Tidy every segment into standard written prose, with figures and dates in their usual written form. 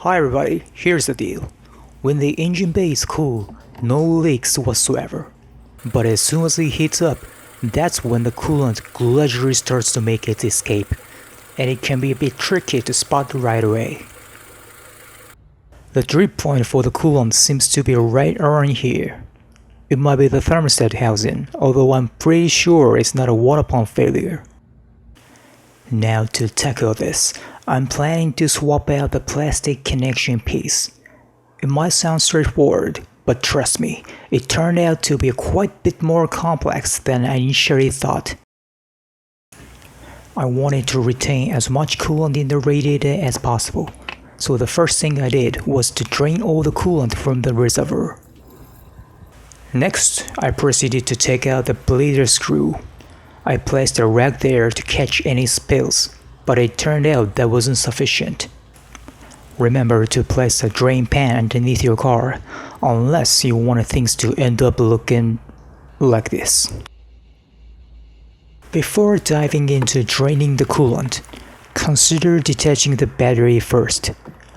Hi everybody, here's the deal. When the engine bay is cool, no leaks whatsoever. But as soon as it heats up, that's when the coolant gradually starts to make its escape, and it can be a bit tricky to spot right away. The drip point for the coolant seems to be right around here. It might be the thermostat housing, although I'm pretty sure it's not a water pump failure. Now to tackle this, I'm planning to swap out the plastic connection piece. It might sound straightforward, but trust me, it turned out to be quite a bit more complex than I initially thought. I wanted to retain as much coolant in the radiator as possible, so the first thing I did was to drain all the coolant from the reservoir. Next, I proceeded to take out the bleeder screw. I placed a rag there to catch any spills, but it turned out that wasn't sufficient. Remember to place a drain pan underneath your car, unless you want things to end up looking like this. Before diving into draining the coolant, consider detaching the battery first.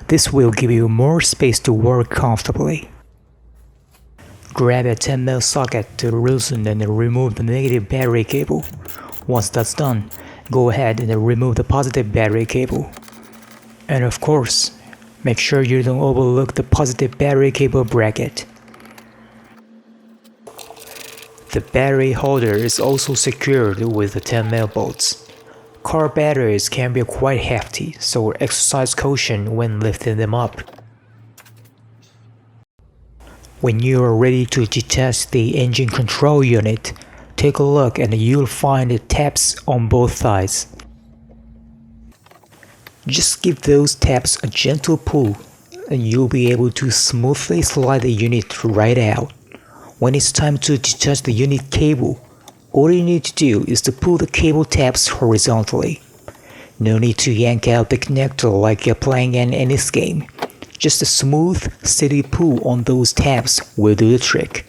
This will give you more space to work comfortably. Grab a 10mm socket to loosen and remove the negative battery cable. Once that's done, go ahead and remove the positive battery cable. And of course, make sure you don't overlook the positive battery cable bracket. The battery holder is also secured with the 10mm bolts. Car batteries can be quite hefty, so exercise caution when lifting them up. When you are ready to detach the engine control unit, take a look and you'll find the tabs on both sides. Just give those tabs a gentle pull and you'll be able to smoothly slide the unit right out. When it's time to detach the unit cable, all you need to do is to pull the cable tabs horizontally. No need to yank out the connector like you're playing an NES game. Just a smooth, steady pull on those tabs will do the trick.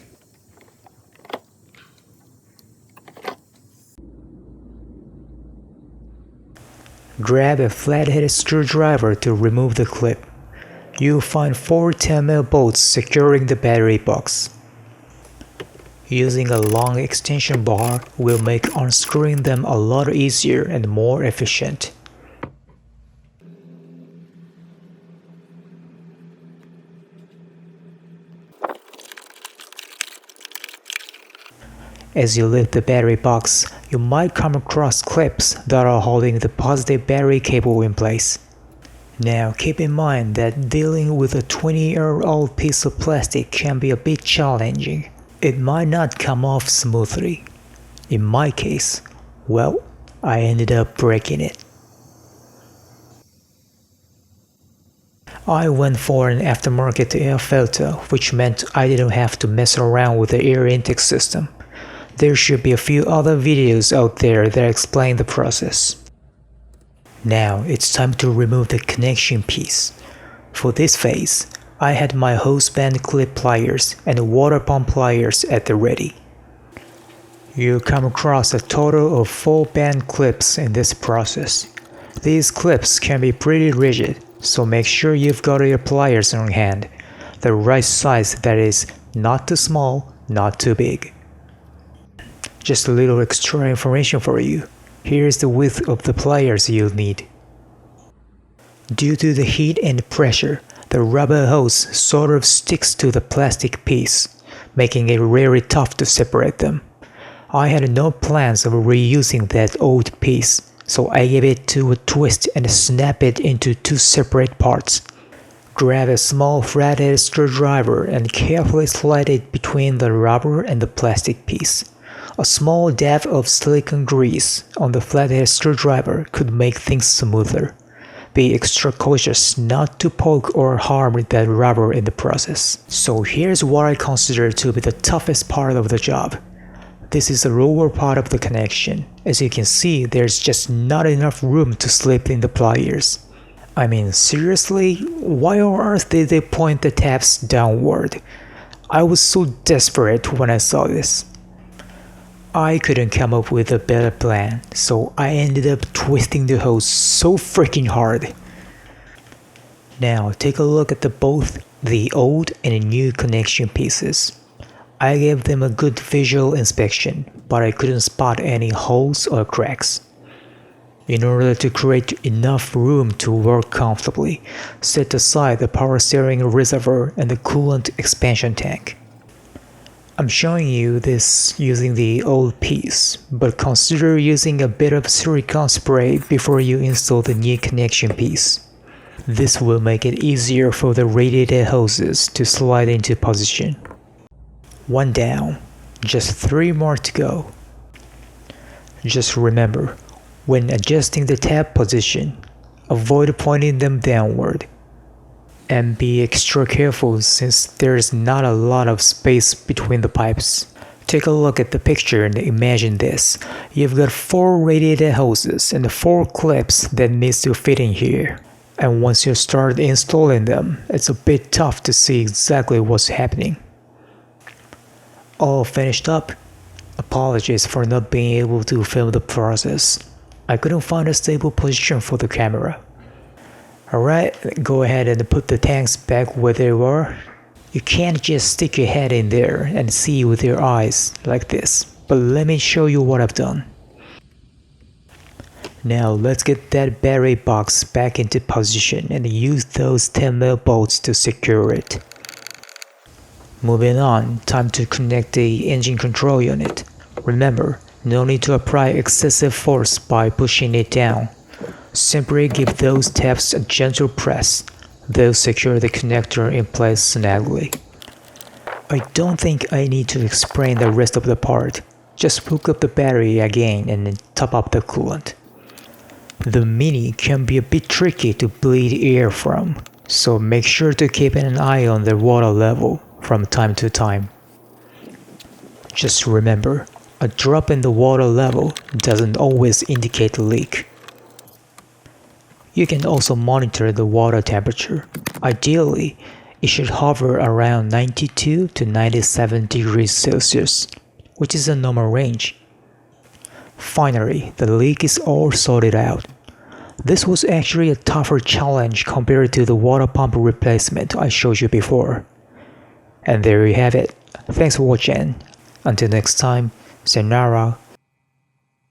Grab a flathead screwdriver to remove the clip. You'll find 4 10mm bolts securing the battery box. Using a long extension bar will make unscrewing them a lot easier and more efficient. As you lift the battery box, you might come across clips that are holding the positive battery cable in place. Now keep in mind that dealing with a 20-year-old piece of plastic can be a bit challenging. It might not come off smoothly. In my case, well, I ended up breaking it. I went for an aftermarket air filter, which meant I didn't have to mess around with the air intake system. There should be a few other videos out there that explain the process. Now it's time to remove the connection piece. For this phase, I had my hose band clip pliers and water pump pliers at the ready. You'll come across a total of 4 band clips in this process. These clips can be pretty rigid, so make sure you've got your pliers on hand. The right size, that is, not too small, not too big. Just a little extra information for you. Here's the width of the pliers you'll need. Due to the heat and pressure, the rubber hose sort of sticks to the plastic piece, making it very tough to separate them. I had no plans of reusing that old piece, so I gave it a twist and snap it into 2 separate parts. Grab a small flathead screwdriver and carefully slide it between the rubber and the plastic piece. A small dab of silicone grease on the flathead screwdriver could make things smoother. Be extra cautious not to poke or harm that rubber in the process. So here's what I consider to be the toughest part of the job. This is the lower part of the connection. As you can see, there's just not enough room to slip in the pliers. I mean, seriously, why on earth did they point the tabs downward? I was so desperate when I saw this. I couldn't come up with a better plan, so I ended up twisting the hose so freaking hard. Now take a look at both the old and new connection pieces. I gave them a good visual inspection, but I couldn't spot any holes or cracks. In order to create enough room to work comfortably, set aside the power steering reservoir and the coolant expansion tank. I'm showing you this using the old piece, but consider using a bit of silicone spray before you install the new connection piece. This will make it easier for the radiator hoses to slide into position. 1 down, just 3 more to go. Just remember, when adjusting the tab position, avoid pointing them downward. And be extra careful since there's not a lot of space between the pipes. Take a look at the picture and imagine this. You've got 4 radiator hoses and 4 clips that needs to fit in here. And once you start installing them, it's a bit tough to see exactly what's happening. All finished up? Apologies for not being able to film the process. I couldn't find a stable position for the camera. Alright, go ahead and put the tanks back where they were. You can't just stick your head in there and see with your eyes like this, but let me show you what I've done. Now let's get that battery box back into position and use those 10mm bolts to secure it. Moving on, time to connect the engine control unit. Remember, no need to apply excessive force by pushing it down. Simply give those tabs a gentle press. They'll secure the connector in place snugly. I don't think I need to explain the rest of the part. Just hook up the battery again and top up the coolant. The Mini can be a bit tricky to bleed air from, so make sure to keep an eye on the water level from time to time. Just remember, a drop in the water level doesn't always indicate a leak. You can also monitor the water temperature. Ideally, it should hover around 92 to 97 degrees Celsius, which is a normal range. Finally, the leak is all sorted out. This was actually a tougher challenge compared to the water pump replacement I showed you before. And there you have it. Thanks for watching. Until next time, sayonara.